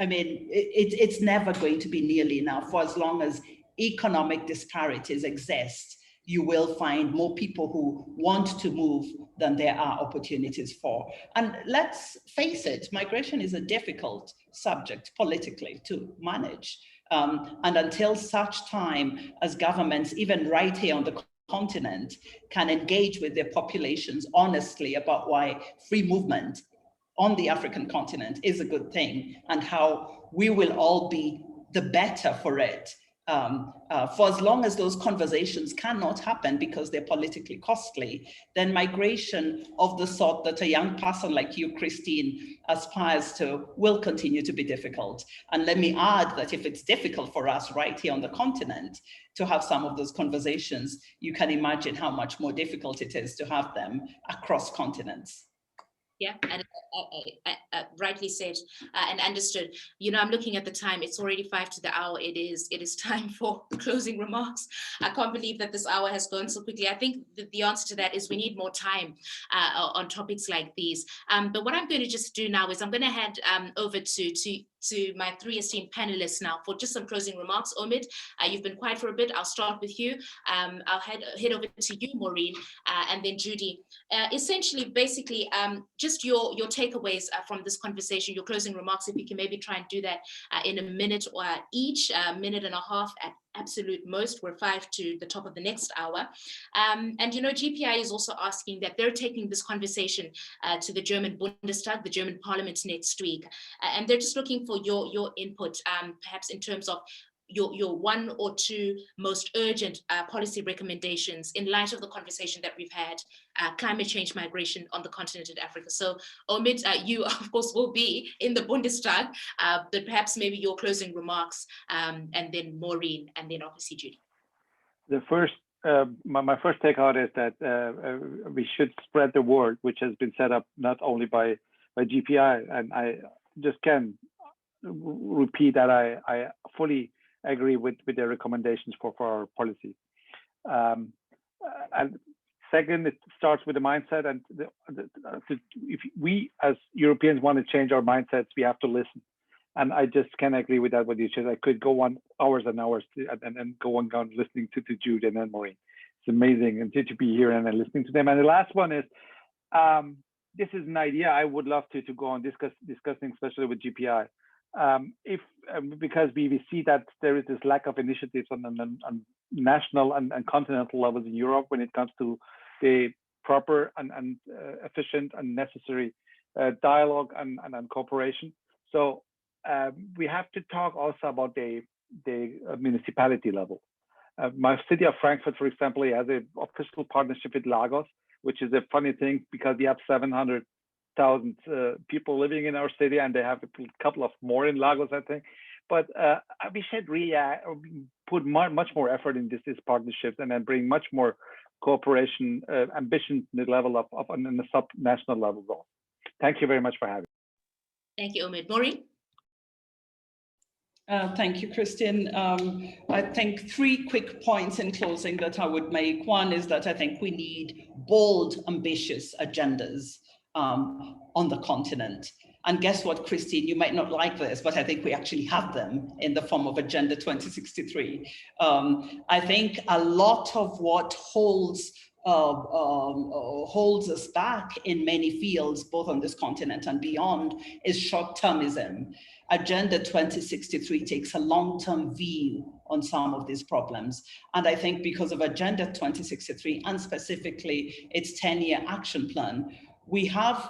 mean, it's never going to be nearly enough. For as long as economic disparities exist, you will find more people who want to move than there are opportunities for. And let's face it, migration is a difficult subject politically to manage. And until such time as governments, even right here on the continent, can engage with their populations honestly about why free movement on the African continent is a good thing and how we will all be the better for it. For as long as those conversations cannot happen because they're politically costly, then migration of the sort that a young person like you, Christine, aspires to will continue to be difficult. And let me add that if it's difficult for us right here on the continent to have some of those conversations, you can imagine how much more difficult it is to have them across continents. Yeah, and rightly said and understood. I'm looking at the time. It's already 5 to the hour. It is time for closing remarks. I can't believe that this hour has gone so quickly. I think the answer to that is we need more time on topics like these. But what I'm going to just do now is I'm going to hand over to to my three esteemed panelists now for just some closing remarks. Omid, you've been quiet for a bit. I'll start with you. I'll head over to you, Maureen, and then Judy. Essentially, basically, just your takeaways from this conversation, your closing remarks, if you can maybe try and do that in a minute or each, minute and a half at absolute most. We're 5 to the top of the next hour. And GPI is also asking that they're taking this conversation to the German Bundestag, the German Parliament next week. And they're just looking for your input, perhaps in terms of your one or two most urgent policy recommendations in light of the conversation that we've had, climate change, migration on the continent of Africa. So Omid, you of course will be in the Bundestag, but perhaps maybe your closing remarks, and then Maureen, and then obviously Judy. The first, my first takeout is that we should spread the word, which has been set up not only by GPI, and I just can repeat that I fully agree with their recommendations for our policy. And second, it starts with the mindset, and if we as Europeans want to change our mindsets, we have to listen. And I just can't agree with that, what you said. I could go on hours and hours and go on listening to Jude and then Maureen. It's amazing and to be here and listening to them. And the last one is, this is an idea I would love to go on discussing, especially with GPI. Because we see that there is this lack of initiatives on national and continental levels in Europe when it comes to the proper and efficient and necessary dialogue and cooperation. So we have to talk also about the municipality level. My city of Frankfurt, for example, has an official partnership with Lagos, which is a funny thing because we have 700,000 people living in our city, and they have a couple of more in Lagos, I think. But we should really put much more effort in these partnerships and then bring much more cooperation ambition to the level of on the sub-national level. Though. Thank you very much for having me. Thank you, Omid. Maureen? Thank you, Christian. I think 3 quick points in closing that I would make. One is that I think we need bold, ambitious agendas on the continent. And guess what, Christine, you might not like this, but I think we actually have them in the form of Agenda 2063. I think a lot of what holds us back in many fields, both on this continent and beyond, is short-termism. Agenda 2063 takes a long-term view on some of these problems. And I think because of Agenda 2063 and specifically its 10-year action plan, we have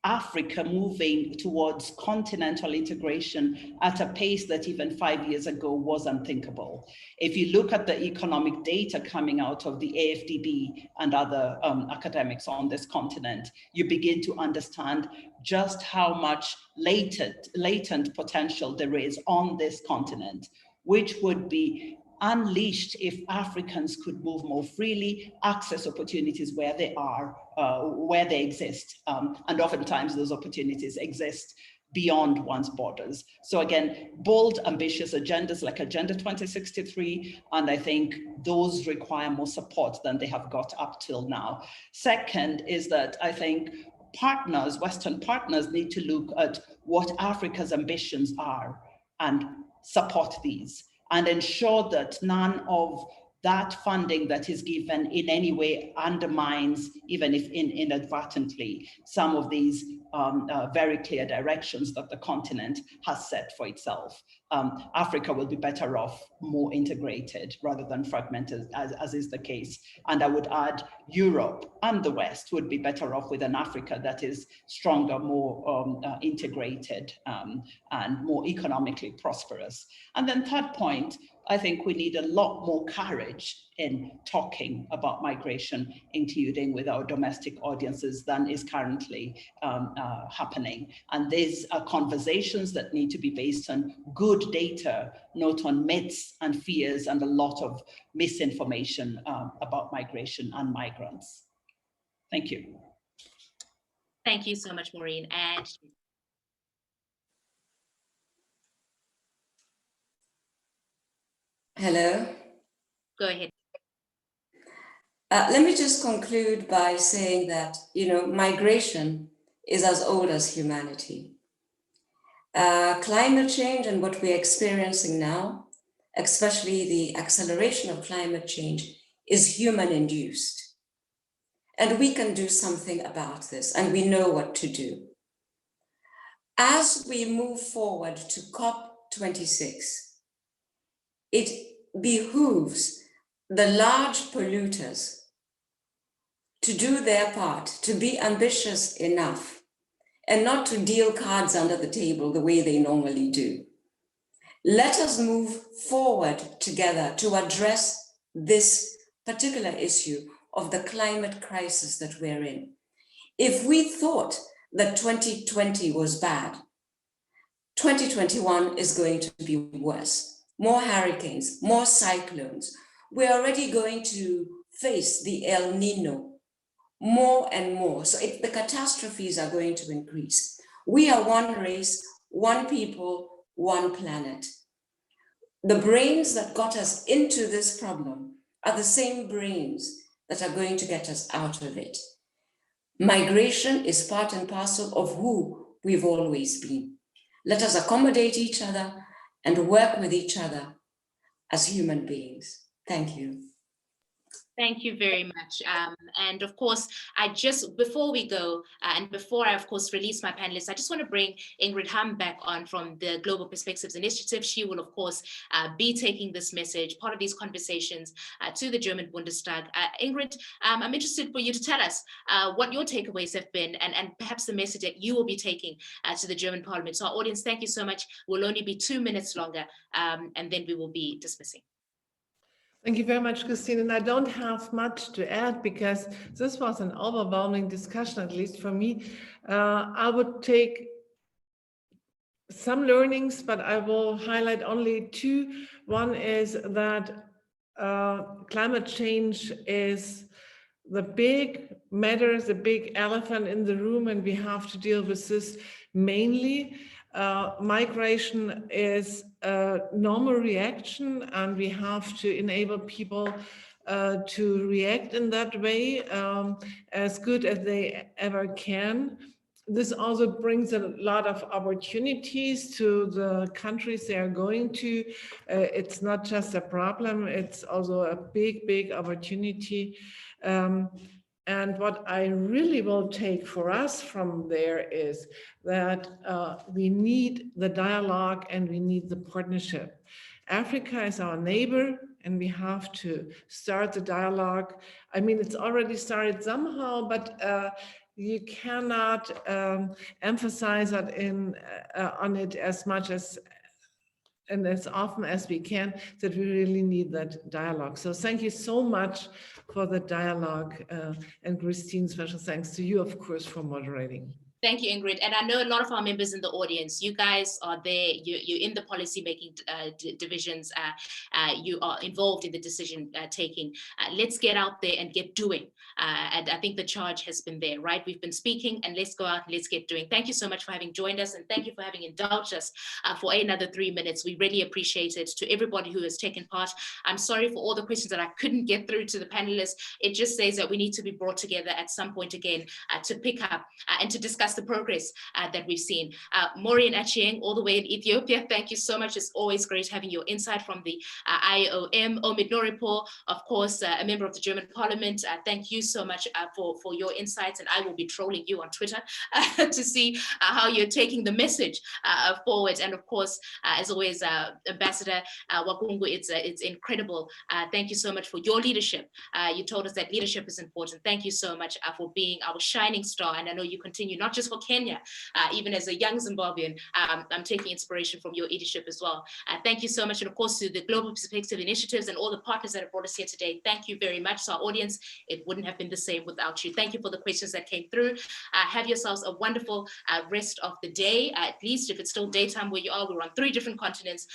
Africa moving towards continental integration at a pace that even 5 years ago was unthinkable. If you look at the economic data coming out of the AFDB and other academics on this continent, you begin to understand just how much latent potential there is on this continent, which would be unleashed if Africans could move more freely, access opportunities where they are, where they exist. And oftentimes those opportunities exist beyond one's borders. So again, bold, ambitious agendas like Agenda 2063, and I think those require more support than they have got up till now. Second is that I think partners, Western partners, need to look at what Africa's ambitions are and support these, and ensure that none of that funding that is given in any way undermines, even if inadvertently, some of these very clear directions that the continent has set for itself. Africa will be better off more integrated rather than fragmented, as is the case. And I would add Europe and the West would be better off with an Africa that is stronger, more integrated, and more economically prosperous. And then third point, I think we need a lot more courage in talking about migration, including with our domestic audiences, than is currently happening. And these are conversations that need to be based on good data, not on myths and fears and a lot of misinformation about migration and migrants. Thank you. Thank you so much, Maureen. And Hello. go ahead. Let me just conclude by saying that, migration is as old as humanity. Climate change and what we're experiencing now, especially the acceleration of climate change, is human-induced. And we can do something about this, and we know what to do. As we move forward to COP26, it behooves the large polluters to do their part, to be ambitious enough, and not to deal cards under the table the way they normally do. Let us move forward together to address this particular issue of the climate crisis that we're in. If we thought that 2020 was bad, 2021 is going to be worse. More hurricanes, more cyclones. We're already going to face the El Nino more and more. So the catastrophes are going to increase. We are one race, one people, one planet. The brains that got us into this problem are the same brains that are going to get us out of it. Migration is part and parcel of who we've always been. Let us accommodate each other and work with each other as human beings. Thank you. Thank you very much. And of course, before we go, and before I, of course, release my panelists, I just want to bring Ingrid Ham back on from the Global Perspectives Initiative. She will, of course, be taking this message, part of these conversations, to the German Bundestag. Ingrid, I'm interested for you to tell us what your takeaways have been and perhaps the message that you will be taking to the German Parliament. So our audience, thank you so much. We'll only be 2 minutes longer, and then we will be dismissing. Thank you very much, Christine. And I don't have much to add because this was an overwhelming discussion, at least for me. I would take some learnings, but I will highlight only two. One is that climate change is the big matter, the big elephant in the room, and we have to deal with this mainly. Migration is a normal reaction, and we have to enable people to react in that way as good as they ever can. This also brings a lot of opportunities to the countries they are going to. It's not just a problem, it's also a big, big opportunity. And what I really will take for us from there is that we need the dialogue and we need the partnership. Africa is our neighbor and we have to start the dialogue. I mean, it's already started somehow, but you cannot emphasize that on it as much as and as often as we can, that we really need that dialogue. So thank you so much for the dialogue. And Christine, special thanks to you, of course, for moderating. Thank you, Ingrid. And I know a lot of our members in the audience, you guys are there, you're in the policy-making divisions, you are involved in the decision-taking. Let's get out there and get doing. And I think the charge has been there, right? We've been speaking and let's go out and let's get doing. Thank you so much for having joined us and thank you for having indulged us for another 3 minutes. We really appreciate it. To everybody who has taken part, I'm sorry for all the questions that I couldn't get through to the panelists. It just says that we need to be brought together at some point again to pick up and to discuss the progress that we've seen. Maureen Achieng, all the way in Ethiopia, thank you so much. It's always great having your insight from the IOM. Omid Noripol, of course, a member of the German Parliament. Thank you so much for your insights, and I will be trolling you on Twitter to see how you're taking the message forward. And of course, as always, Ambassador Wakungu, it's incredible. Thank you so much for your leadership. You told us that leadership is important. Thank you so much for being our shining star, and I know you continue not just for Kenya, even as a young Zimbabwean, I'm taking inspiration from your leadership as well. Thank you so much, and of course to the Global Perspective Initiatives and all the partners that have brought us here today. Thank you very much. To our audience, it wouldn't have been the same without you. Thank you for the questions that came through. Have yourselves a wonderful rest of the day. At least if it's still daytime where you are, we're on 3 different continents,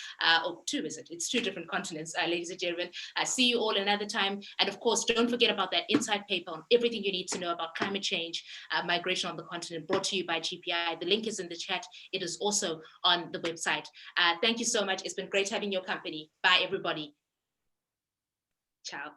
or 2 is it? It's 2 different continents, ladies and gentlemen. See you all another time. And of course, don't forget about that insight paper on everything you need to know about climate change, migration on the continent, brought to you by GPI. The link is in the chat. It is also on the website. Thank you so much. It's been great having your company. Bye, everybody. Ciao.